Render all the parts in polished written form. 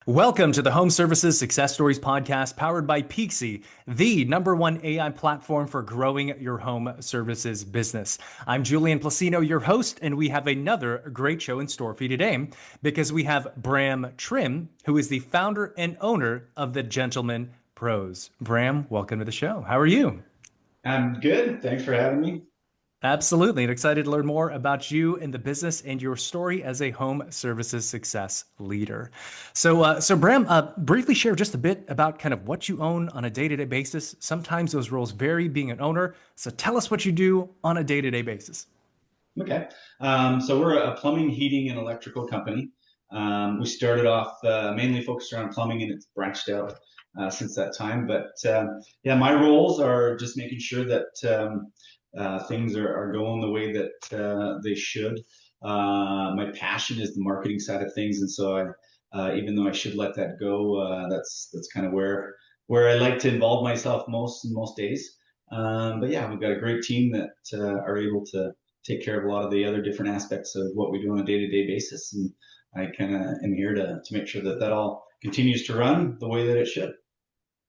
Welcome to the Home Services Success Stories podcast powered by Peakzi, the #1 AI platform for growing your home services business. I'm Julian Placino, your host, and we have another great show in store for you today because we have Brham Trim, who is the founder and owner of the Gentleman Pros. Brham, welcome to the show. How are you? I'm good. Thanks for having me. Absolutely, and excited to learn more about you and the business and your story as a home services success leader. So Bram, briefly share just a bit about kind of what you own on a day-to-day basis. Sometimes those roles vary being an owner. So tell us what you do on a day-to-day basis. Okay. So we're a plumbing, heating, and electrical company. We started off mainly focused around plumbing, and it's branched out since that time. But yeah, my roles are just making sure that things are going the way that they should. My passion is the marketing side of things, and so even though I should let that go, that's kind of where I like to involve myself most days. But yeah, we've got a great team that are able to take care of a lot of the other different aspects of what we do on a day-to-day basis, and I kind of am here to make sure that all continues to run the way that it should.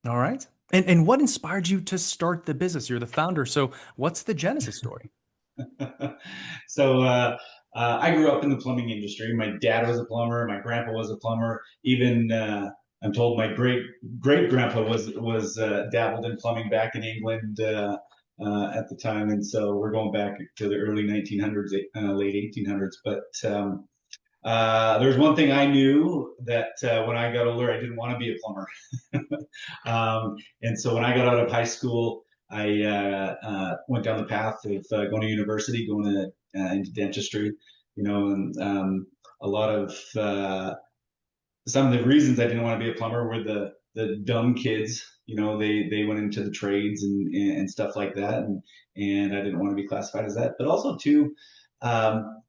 All right. And what inspired you to start the business? You're the founder. So what's the genesis story? So I grew up in the plumbing industry. My dad was a plumber. My grandpa was a plumber. Even I'm told my great grandpa was dabbled in plumbing back in England at the time. And so we're going back to the early 1900s, late 1800s. But there's one thing I knew that when I got older, I didn't want to be a plumber. And so when I got out of high school, I went down the path of going to university, going into dentistry, and a lot of some of the reasons I didn't want to be a plumber were the dumb kids. They went into the trades and stuff like that, and I didn't want to be classified as that. But also too,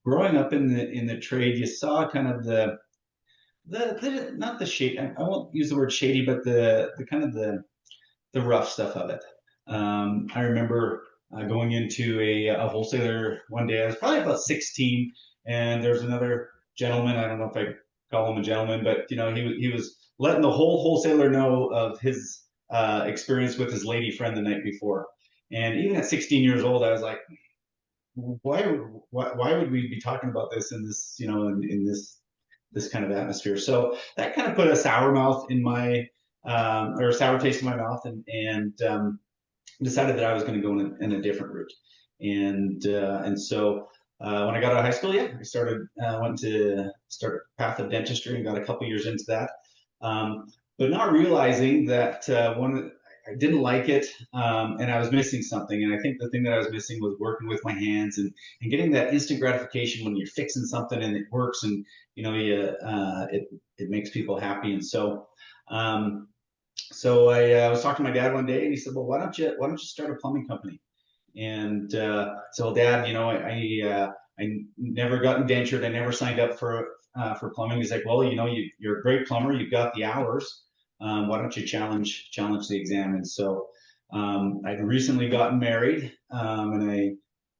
growing up in the trade, you saw kind of the not the shade. I won't use the word shady, but the kind of the rough stuff of it. I remember going into a wholesaler one day. I was probably about 16, and there's another gentleman. I don't know if I call him a gentleman, but he was letting the whole wholesaler know of his experience with his lady friend the night before. And even at 16 years old, I was like, why would we be talking about this in this in this kind of atmosphere? So that kind of put a sour mouth in my or a sour taste in my mouth, and decided that I was going to go in a different route. And so when I got out of high school, yeah, I went to start path of dentistry and got a couple years into that, but not realizing that I didn't like it, and I was missing something. And I think the thing that I was missing was working with my hands and getting that instant gratification when you're fixing something and it works, and it makes people happy. And so I was talking to my dad one day, and he said, "Well, why don't you start a plumbing company?" And so, well, Dad, I never got indentured. I never signed up for plumbing. He's like, "Well, you're a great plumber. You've got the hours. Why don't you challenge the exam?" And so I'd recently gotten married, and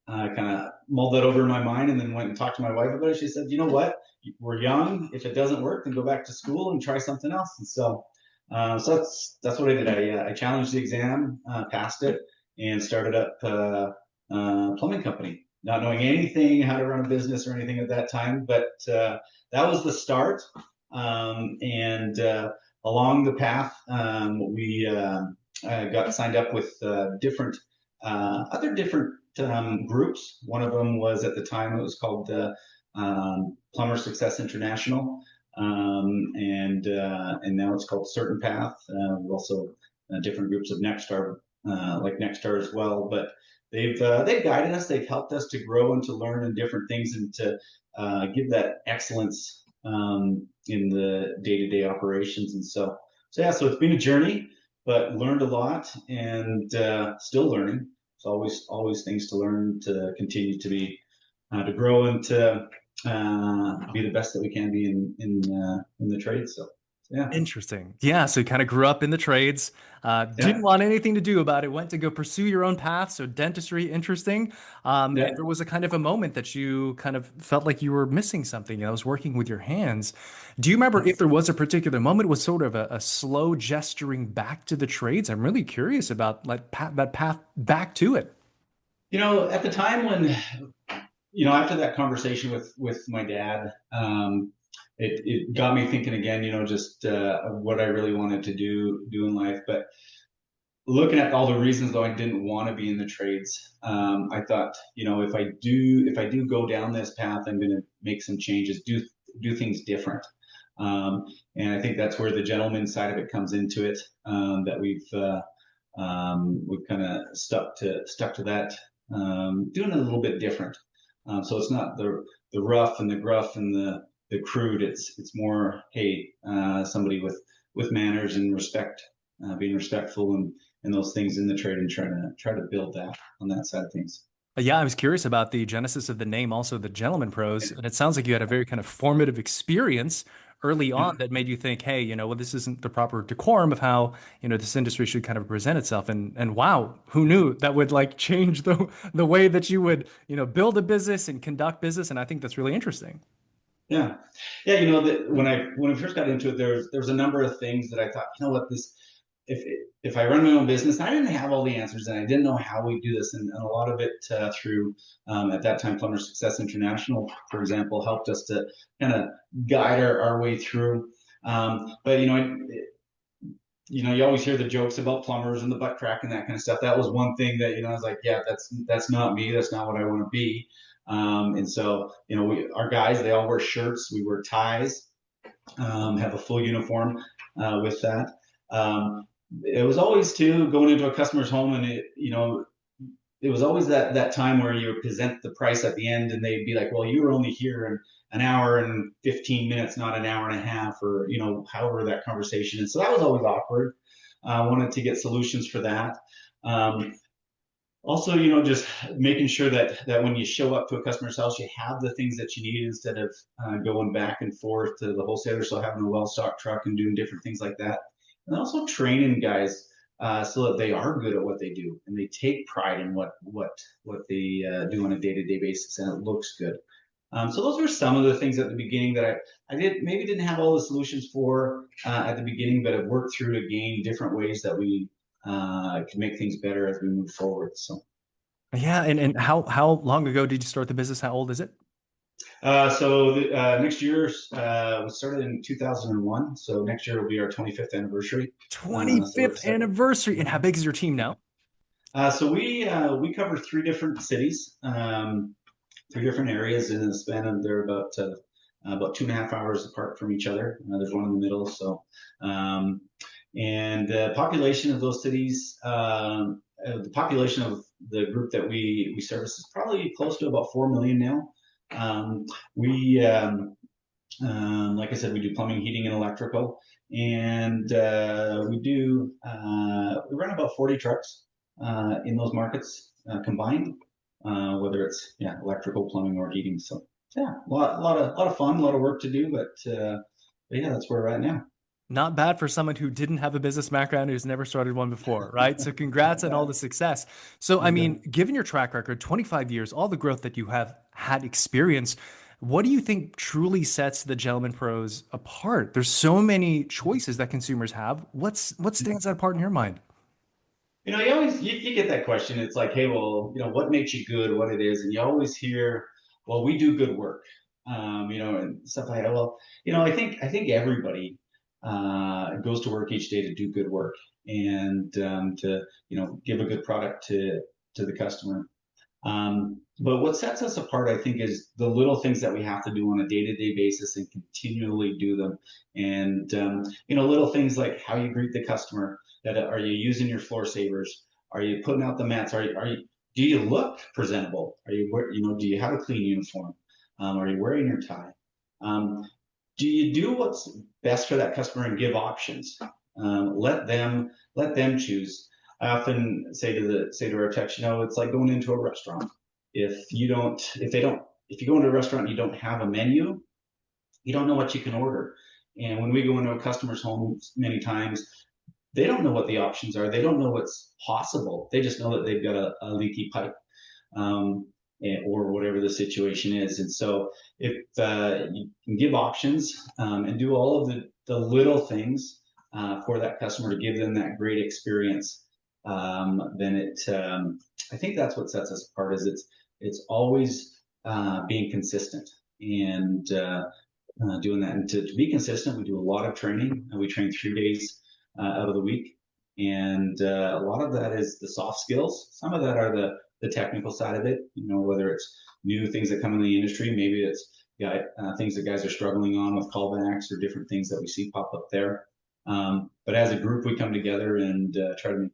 I kind of mulled that over in my mind, and then went and talked to my wife about it. She said, "You know what? We're young. If it doesn't work, then go back to school and try something else." And so that's what I did. I challenged the exam, passed it, and started up a plumbing company, not knowing anything how to run a business or anything at that time. But that was the start. And along the path, we got signed up with other different groups. One of them was, at the time, it was called Plumber Success International, and now it's called Certain Path. We've also different groups of Nexstar, like Nexstar as well. But they've guided us. They've helped us to grow and to learn in different things, and to give that excellence in the day-to-day operations. And so yeah, so it's been a journey, but learned a lot, and still learning. There's always things to learn, to continue to be to grow, and to be the best that we can be in the trade. So Yeah. Interesting. Yeah, so you kind of grew up in the trades, didn't Yeah. want anything to do about it, went to go pursue your own path. So dentistry, interesting. And Yeah. there was a kind of a moment that you kind of felt like you were missing something. I was working with your hands. Do you remember if there was a particular moment, was sort of a slow gesturing back to the trades? I'm really curious about like that path back to it. At the time when, after that conversation with my dad, it got me thinking again, just what I really wanted to do in life. But looking at all the reasons though I didn't want to be in the trades, I thought, if I do go down this path, I'm going to make some changes, do things different. And I think that's where the gentleman side of it comes into it. That we've kind of stuck to that, doing it a little bit different. So it's not the rough and the gruff and the crude. It's more, hey, somebody with manners and respect, being respectful and those things in the trade, and try to build that on that side of things. Yeah, I was curious about the genesis of the name, also the Gentleman Pros, and it sounds like you had a very kind of formative experience early on Yeah. that made you think, hey, well, this isn't the proper decorum of how, this industry should kind of present itself. And wow, who knew that would like change the way that you would, build a business and conduct business. And I think that's really interesting. Yeah, yeah. When I first got into it, there was a number of things that I thought, this if if I run my own business, I didn't have all the answers, and I didn't know how we do this, and a lot of it through at that time Plumber Success International, for example, helped us to kind of guide our way through. But you always hear the jokes about plumbers and the butt crack and that kind of stuff. That was one thing that I was like, yeah, that's not me. That's not what I want to be. And so our guys, they all wear shirts. We wear ties. Have a full uniform with that. It was always too going into a customer's home, and it was always that time where you would present the price at the end, and they'd be like, well, you were only here in an hour and 15 minutes, not an hour and a half, or however that conversation. And so that was always awkward. I wanted to get solutions for that. Also, just making sure that when you show up to a customer's house, you have the things that you need instead of going back and forth to the wholesaler. So having a well-stocked truck and doing different things like that, and also training guys so that they are good at what they do and they take pride in what they do on a day-to-day basis, and it looks good. So those were some of the things at the beginning that I didn't have all the solutions for at the beginning, but I've worked through to gain different ways that we can make things better as we move forward. So, Yeah, and how long ago did you start the business? How old is it? next year, we started in 2001. So next year will be our 25th anniversary. So we're 25th excited. anniversary. And how big is your team now? So we cover three different cities, three different areas in the span of, they're about 2.5 hours apart from each other. There's one in the middle. So, and the population of those cities, the population of the group that we service is probably close to about 4 million now. We, like I said, we do plumbing, heating, and electrical, and we run about 40 trucks in those markets combined, whether it's electrical, plumbing, or heating. So yeah, a lot of fun, a lot of work to do, but yeah, that's where we're at now. Not bad for someone who didn't have a business background, who's never started one before, right? So congrats on all the success. So, I Yeah. mean, given your track record, 25 years, all the growth that you have had experience, what do you think truly sets the Gentleman Pros apart? There's so many choices that consumers have. What stands out apart in your mind? You always you get that question. It's like, hey, well, what makes you good, what it is, and you always hear, well, we do good work, and stuff like that. Well, I think everybody goes to work each day to do good work and to give a good product to the customer. But what sets us apart, I think, is the little things that we have to do on a day-to-day basis and continually do them. And little things like how you greet the customer. That are you using your floor savers? Are you putting out the mats? Do you look presentable? Do you have a clean uniform? Are you wearing your tie? Do you do what's best for that customer and give options? Let them choose. I often say to our techs, it's like going into a restaurant. If you go into a restaurant and you don't have a menu, you don't know what you can order. And when we go into a customer's home, many times they don't know what the options are. They don't know what's possible. They just know that they've got a leaky pipe, or whatever the situation is. And so if you can give options, and do all of the little things for that customer to give them that great experience, then I think that's what sets us apart. Is it's always being consistent and doing that. And to be consistent, we do a lot of training, and we train 3 days out of the week. And a lot of that is the soft skills. Some of that are the technical side of it, whether it's new things that come in the industry, maybe it's things that guys are struggling on with callbacks or different things that we see pop up there. But as a group, we come together and try to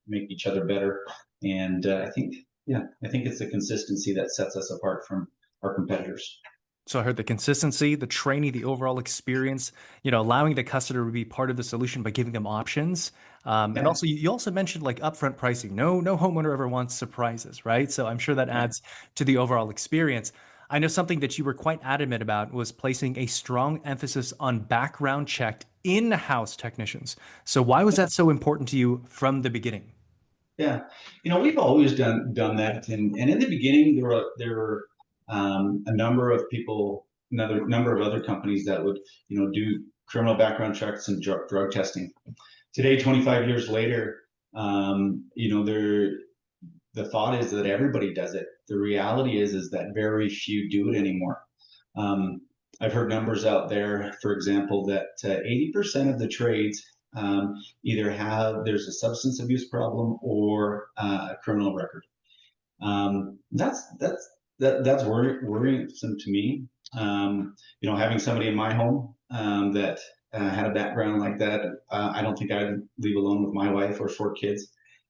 make each other better. And I think it's the consistency that sets us apart from our competitors. So I heard the consistency, the training, the overall experience, allowing the customer to be part of the solution by giving them options. And also, you also mentioned like upfront pricing. No homeowner ever wants surprises, right? So I'm sure that adds to the overall experience. I know something that you were quite adamant about was placing a strong emphasis on background checked in-house technicians. So why was that so important to you from the beginning? Yeah, we've always done that, and in the beginning there were a number of people, another number of other companies that would do criminal background checks and drug testing. Today, 25 years later, the thought is that everybody does it. The reality is that very few do it anymore. I've heard numbers out there, for example, that 80% of the trades either there's a substance abuse problem or a criminal record. That's worrisome to me. Having somebody in my home that had a background like that, I don't think I'd leave alone with my wife or 4 kids.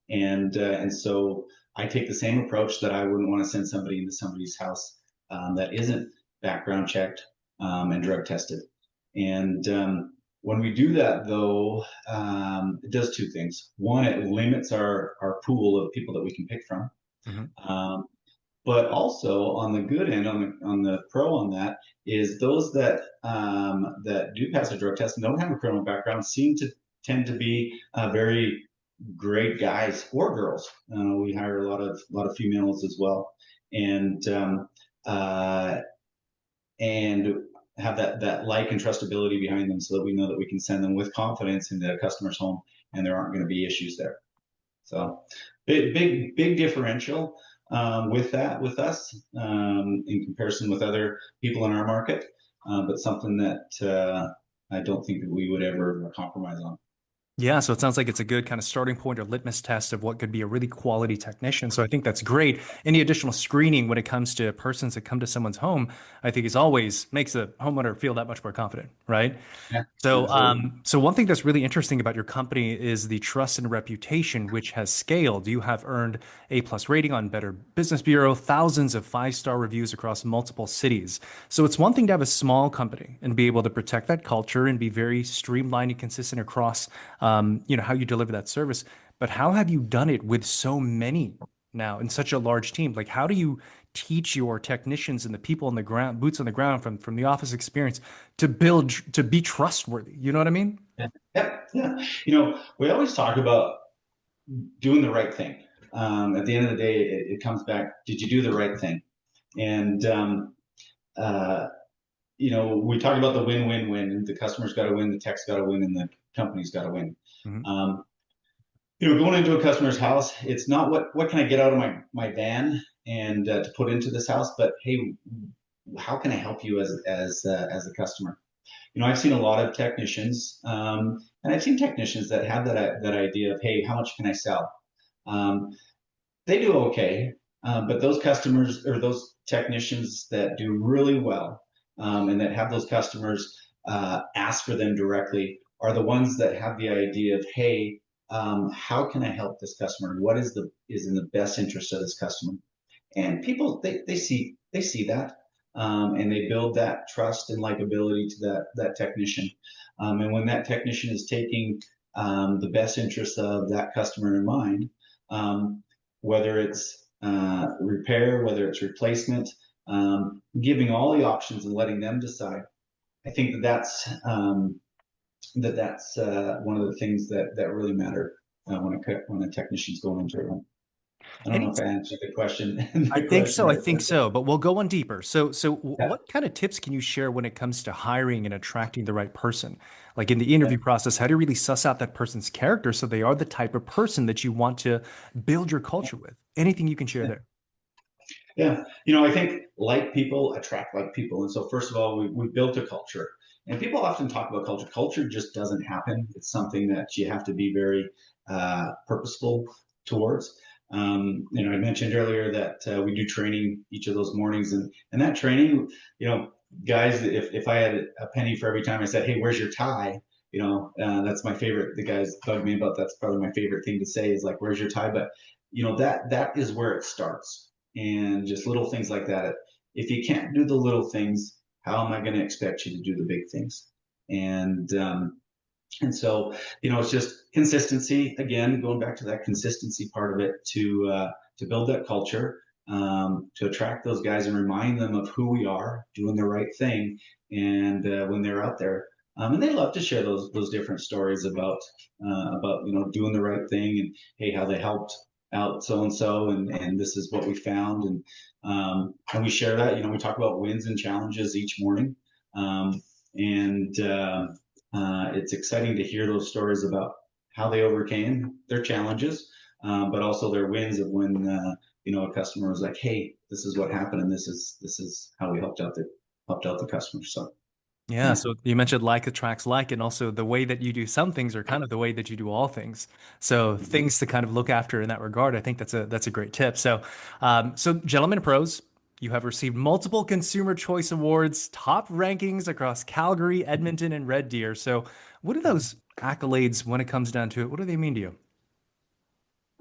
And so I take the same approach that I wouldn't want to send somebody into somebody's house that isn't background checked and drug tested. And when we do that, though, it does 2 things. One, it limits our pool of people that we can pick from. Mm-hmm. But also on the good end, on the pro on that, is those that do pass a drug test and don't have a criminal background tend to be very great guys or girls. We hire a lot of females as well, and have that like and trustability behind them, so that we know that we can send them with confidence into a customer's home, and there aren't going to be issues there. So big differential with us in comparison with other people in our market, but something that I don't think that we would ever compromise on. Yeah, so it sounds like it's a good kind of starting point or litmus test of what could be a really quality technician. So I think that's great. Any additional screening when it comes to persons that come to someone's home, I think makes a homeowner feel that much more confident, right? Yeah, so one thing that's really interesting about your company is the trust and reputation, which has scaled. You have earned A+ rating on Better Business Bureau, thousands of 5-star reviews across multiple cities. So it's one thing to have a small company and be able to protect that culture and be very streamlined and consistent across how you deliver that service, but how have you done it with so many now in such a large team? Like, how do you teach your technicians and the people on the ground, boots on the ground from the office experience to be trustworthy? You know what I mean? Yeah. We always talk about doing the right thing. At the end of the day, it comes back, did you do the right thing? And, we talk about the win-win-win. The customer's got to win, the tech's got to win, and the company's got to win. Mm-hmm. Going into a customer's house, it's not what can I get out of my van and to put into this house, but hey, how can I help you as a customer? I've seen a lot of technicians, and I've seen technicians that have that idea of, hey, how much can I sell? They do okay, but those customers or those technicians that do really well and that have those customers ask for them directly are the ones that have the idea of, hey, how can I help this customer? What is in the best interest of this customer? And people, they see that, and they build that trust and likability to that technician. And when that technician is taking the best interest of that customer in mind, whether it's repair, whether it's replacement, giving all the options and letting them decide, I think that's one of the things that really matter when a technician's going into a room. I don't know Any if I answered the question I the think question so. I right think there, but so. But we'll go on deeper. yeah. What kind of tips can you share when it comes to hiring and attracting the right person? Like in the interview process, how do you really suss out that person's character so they are the type of person that you want to build your culture with? Anything you can share Yeah. there? Yeah, I think like people attract like people, and so first of all, we built a culture, and people often talk about culture. Culture just doesn't happen. It's something that you have to be very purposeful towards. I mentioned earlier that we do training each of those mornings, and that training, guys, if I had a penny for every time I said, "Hey, where's your tie?" That's my favorite. The guys bug me about that's probably my favorite thing to say is like, "Where's your tie?" But that is where it starts, and just little things like that. If you can't do the little things, how am I going to expect you to do the big things? And it's just consistency. Again, going back to that consistency part of it to build that culture, to attract those guys and remind them of who we are, doing the right thing, and when they're out there. And they love to share those different stories about doing the right thing, and hey, how they helped out so and so, and this is what we found, and we share that. We talk about wins and challenges each morning, and it's exciting to hear those stories about how they overcame their challenges, but also their wins of when a customer was like, "Hey, this is what happened, and this is how we helped out the customer." So Yeah, yeah. so you mentioned like attracts like, and also the way that you do some things are kind of the way that you do all things. So things to kind of look after in that regard. I think that's a great tip. So gentlemen pros, you have received multiple Consumer Choice Awards, top rankings across Calgary, Edmonton, and Red Deer. So what do those accolades, when it comes down to it, what do they mean to you?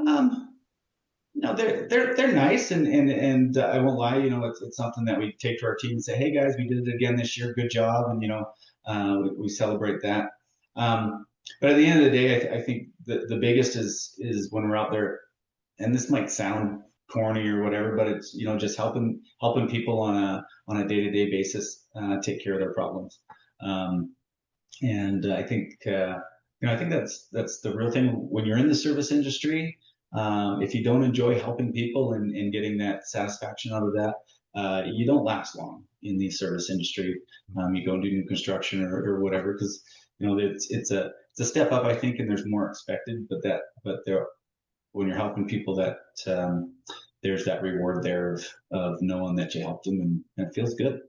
Um, No, they're nice, and I won't lie. It's something that we take to our team and say, "Hey guys, we did it again this year. Good job!" And we celebrate that. Um, but at the end of the day, I think the biggest is when we're out there, and this might sound corny or whatever, but it's just helping people on a day-to-day basis take care of their problems. And I think that's the real thing when you're in the service industry. If you don't enjoy helping people and getting that satisfaction out of that, you don't last long in the service industry. You go and do new construction or whatever, because it's a step up, I think, and there's more expected. But there, when you're helping people, that there's that reward there of knowing that you helped them, and it feels good.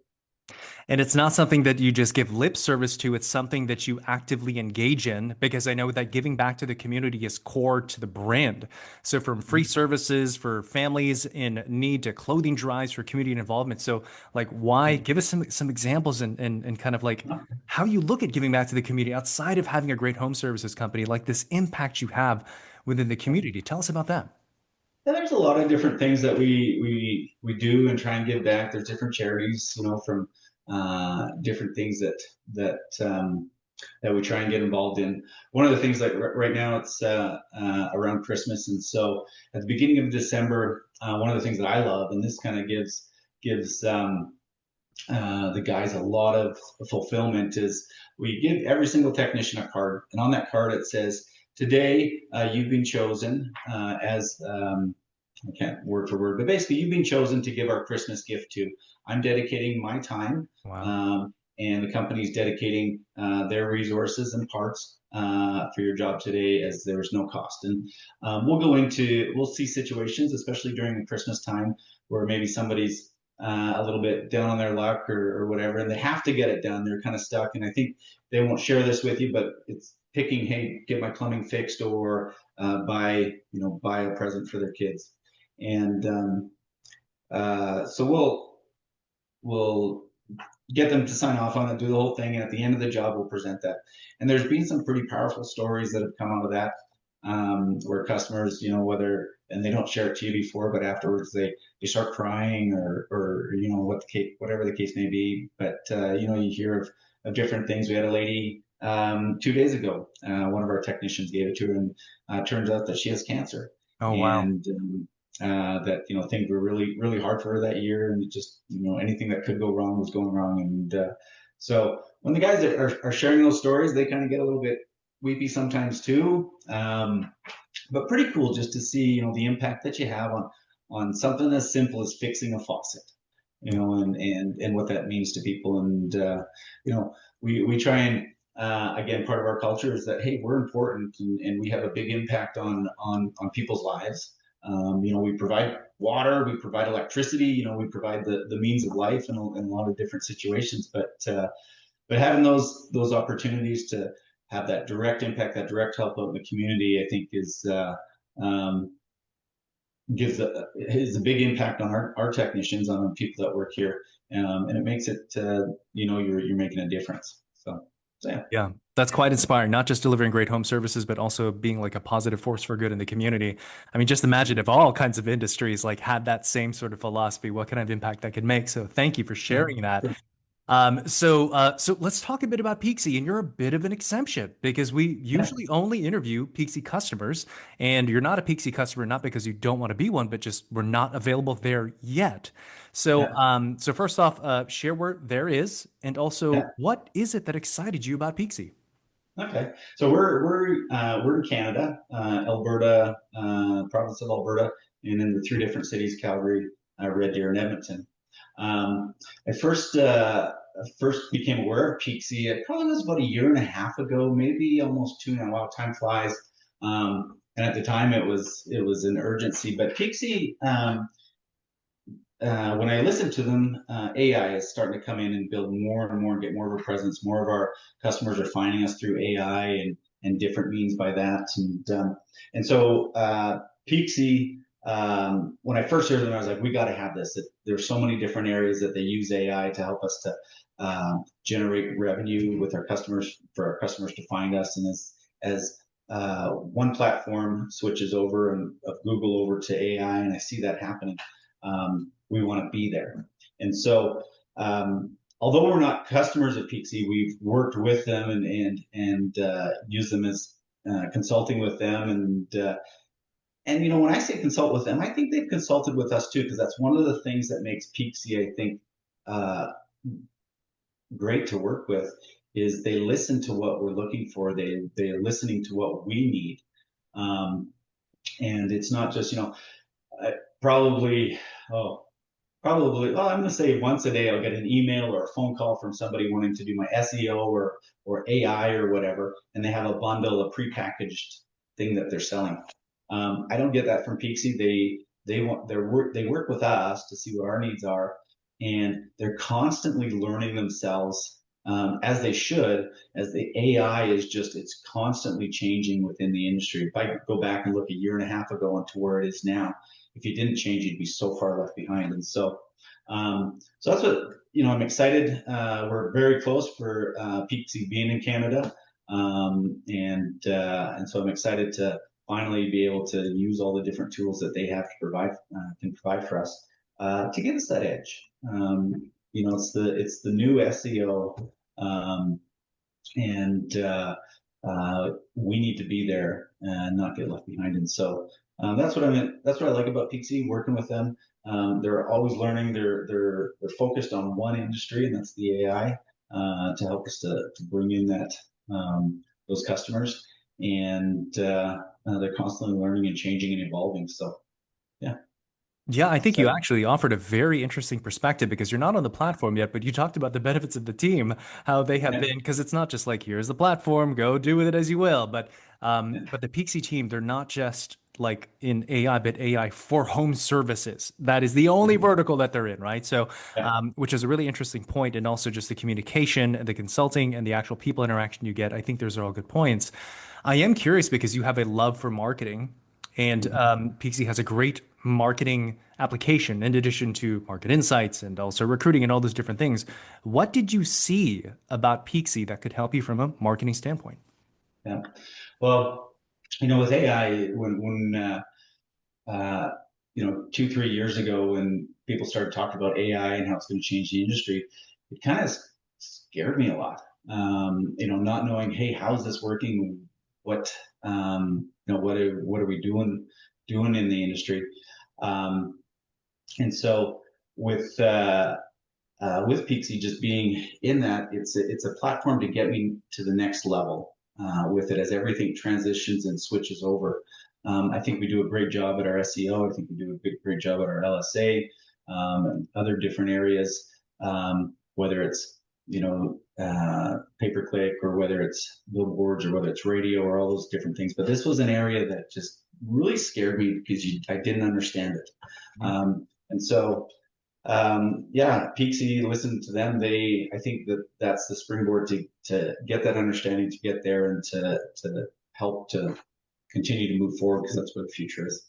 And it's not something that you just give lip service to, it's something that you actively engage in because I know that giving back to the community is core to the brand. So from free services for families in need to clothing drives for community involvement. So like why give us some examples and kind of like how you look at giving back to the community outside of having a great home services company, like this impact you have within the community. Tell us about that. Yeah, there's a lot of different things that we do and try and give back. There's different charities, from different things that we try and get involved in. One of the things, like right now, it's around Christmas, and so at the beginning of December, one of the things that I love, and this kind of gives the guys a lot of fulfillment, is we give every single technician a card, and on that card it says, "Today you've been chosen as." I can't word for word, but basically, you've been chosen to give our Christmas gift to. I'm dedicating my time, Wow. um, and the company's dedicating their resources and parts for your job today, as there's no cost. And we'll see situations, especially during the Christmas time, where maybe somebody's a little bit down on their luck or whatever, and they have to get it done. They're kind of stuck, and I think they won't share this with you, but it's picking, hey, get my plumbing fixed, or buy a present for their kids. And so we'll get them to sign off on it, do the whole thing, and at the end of the job, we'll present that. And there's been some pretty powerful stories that have come out of that, where customers, whether, and they don't share it to you before, but afterwards they start crying, or whatever the case may be. But you hear of different things. We had a lady 2 days ago. One of our technicians gave it to her, and turns out that she has cancer, Oh, wow. and that things were really really hard for her that year, and it just anything that could go wrong was going wrong, and So when the guys are sharing those stories, they kind of get a little bit weepy sometimes too. But pretty cool just to see, the impact that you have on something as simple as fixing a faucet, and what that means to people. And we try and again, part of our culture is that, hey, we're important, and we have a big impact on people's lives. We provide water, we provide electricity, we provide the means of life in a lot of different situations. But having those opportunities to have that direct impact, that direct help out in the community, I think has a big impact on our technicians, on the people that work here, and it makes it you're making a difference. So yeah. Yeah, that's quite inspiring. Not just delivering great home services, but also being like a positive force for good in the community. I mean, just imagine if all kinds of industries like had that same sort of philosophy, what kind of impact that could make. So thank you for sharing that. So let's talk a bit about Peakzi, and you're a bit of an exception because we usually only interview Peakzi customers, and you're not a Peakzi customer, not because you don't want to be one, but just we're not available there yet. So, Yeah. so first off, share where there is, and also Yeah. what is it that excited you about Peakzi? Okay. So we're in Canada, Alberta, province of Alberta, and in the three different cities: Calgary, Red Deer, and Edmonton. I first became aware of Peakzi. It probably was about a year and a half ago, maybe almost two now. Wow, time flies. And at the time, it was an urgency. But Peakzi, when I listen to them, AI is starting to come in and build more and more, get more of a presence. More of our customers are finding us through AI and different means by that. And so Peakzi, when I first heard them, I was like, we got to have this. There's so many different areas that they use AI to help us to generate revenue with our customers, for our customers to find us. And as one platform switches over of Google over to AI, and I see that happening. We want to be there. And so, although we're not customers of Peakzi, we've worked with them and used them as consulting with them. And when I say consult with them, I think they've consulted with us too, because that's one of the things that makes Peakzi, I think, great to work with, is they listen to what we're looking for. They're listening to what we need. And it's not just, probably, I'm going to say once a day I'll get an email or a phone call from somebody wanting to do my SEO or AI or whatever, and they have a bundle, a prepackaged thing that they're selling. I don't get that from Peakzi. They work with us to see what our needs are, and they're constantly learning themselves, as they should, as the AI it's constantly changing within the industry. If I go back and look a year and a half ago onto where it is now, if you didn't change, you'd be so far left behind. And so that's what, I'm excited. We're very close for Peakzi being in Canada. And so I'm excited to finally be able to use all the different tools that they have to can provide for us, to give us that edge. It's the new SEO, and we need to be there and not get left behind. And so that's what I like about Peakzi, working with them. They're always learning. They're focused on one industry, and that's the AI, to help us to bring in those customers. And they're constantly learning and changing and evolving. So yeah. Yeah, I think you Excited. actually offered a very interesting perspective because you're not on the platform yet, but you talked about the benefits of the team, how they have Yeah. been, because it's not just like, here's the platform, go do with it as you will. But Yeah. but the Peakzi team, they're not just like in AI, but AI for home services. That is the only vertical that they're in, right? So, Yeah. which is a really interesting point, and also just the communication, the consulting, and the actual people interaction you get. I think those are all good points. I am curious because you have a love for marketing. And Peakzi has a great marketing application in addition to market insights and also recruiting and all those different things. What did you see about Peakzi that could help you from a marketing standpoint? Yeah. Well, with AI, when 2, 3 years ago, when people started talking about AI and how it's going to change the industry, it kind of scared me a lot. Not knowing, hey, how's this working? What what are we doing in the industry? And so with with Peakzi just being in that, it's a platform to get me to the next level with it as everything transitions and switches over. I think we do a great job at our SEO. I think we do a great job at our LSA and other different areas, whether it's pay per click or whether it's billboards or whether it's radio or all those different things. But this was an area that just really scared me because I didn't understand it. And so, Peakzi, listen to them. I think that's the springboard to get that understanding, to get there, and to help to continue to move forward because that's where the future is.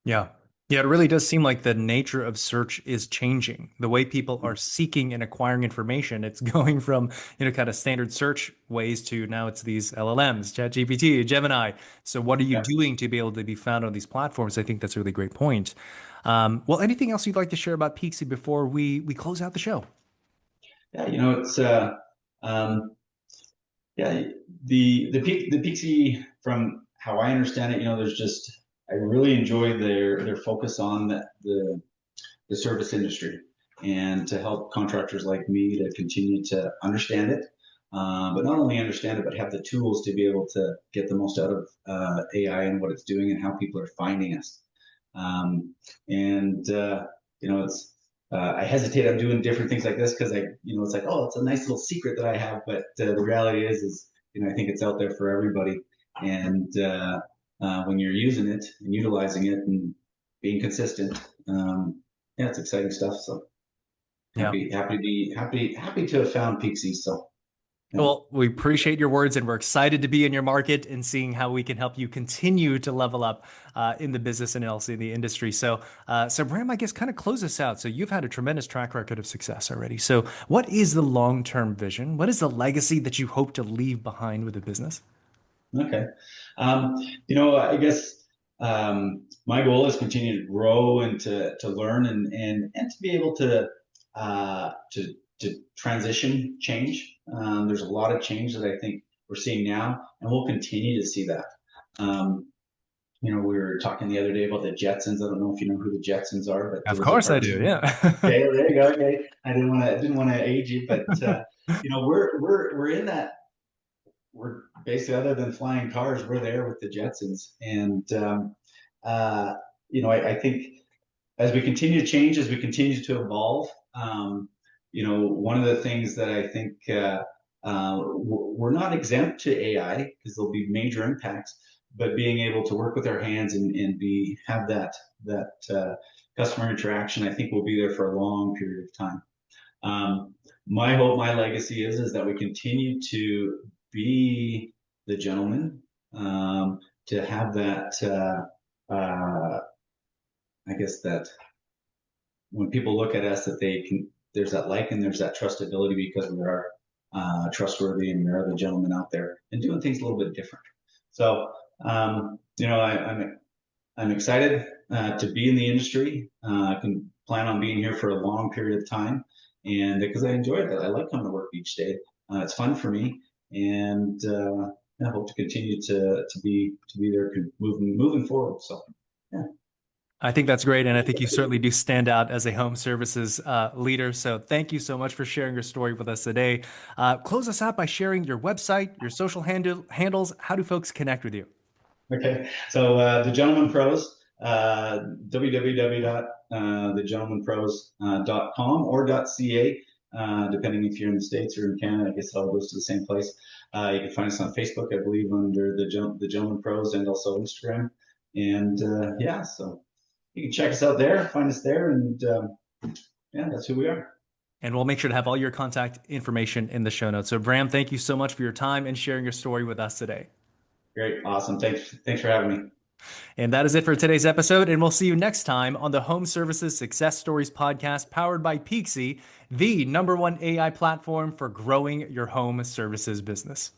Yeah. Yeah, it really does seem like the nature of search is changing. The way people are seeking and acquiring information, it's going from, kind of standard search ways to now it's these LLMs, ChatGPT, Gemini. So what are you doing to be able to be found on these platforms? I think that's a really great point. Well, anything else you'd like to share about Peakzi before we close out the show? Yeah, it's the Peakzi, from how I understand it, I really enjoy their focus on the service industry and to help contractors like me to continue to understand it, but not only understand it, but have the tools to be able to get the most out of AI and what it's doing and how people are finding us. I hesitate on doing different things like this because it's like, oh, it's a nice little secret that I have, but the reality is I think it's out there for everybody. And when you're using it and utilizing it and being consistent, it's exciting stuff. So happy to have found Peakzi. So. Yeah. Well, we appreciate your words and we're excited to be in your market and seeing how we can help you continue to level up in the business and also in the industry. So Brham, I guess kind of close us out. So you've had a tremendous track record of success already. So what is the long-term vision? What is the legacy that you hope to leave behind with the business? Okay. I guess my goal is continue to grow and to learn and to be able to transition change. There's a lot of change that I think we're seeing now, and we'll continue to see that. We were talking the other day about the Jetsons. I don't know if you know who the Jetsons are, but of course I do. Yeah. Okay, there you go. Okay, I didn't want to age you, but we're in that. We're basically, other than flying cars, we're there with the Jetsons, and I think as we continue to change, as we continue to evolve. One of the things that I think we're not exempt to AI because there'll be major impacts, but being able to work with our hands and have that customer interaction, I think we'll be there for a long period of time. My hope, my legacy is that we continue to be the gentleman, to have that. I guess that when people look at us, that there's that like and there's that trustability because we are trustworthy and we are the gentleman out there and doing things a little bit different. So, I'm excited to be in the industry. I can plan on being here for a long period of time, and because I enjoy it, I like coming to work each day. It's fun for me, and I hope to continue to be there, moving forward. So, yeah. I think that's great. And I think you certainly do stand out as a home services leader. So thank you so much for sharing your story with us today. Close us out by sharing your website, your social handles. How do folks connect with you? Okay. So the Gentleman Pros, www.thegentlemanpros.com or .ca, depending if you're in the States or in Canada. I guess it all goes to the same place. You can find us on Facebook, I believe, under the Gentleman Pros, and also Instagram. And so you can check us out there, find us there, and that's who we are. And we'll make sure to have all your contact information in the show notes. So Brham, thank you so much for your time and sharing your story with us today. Great. Awesome. Thanks for having me. And that is it for today's episode. And we'll see you next time on the Home Services Success Stories podcast, powered by Peakzi, the #1 AI platform for growing your home services business.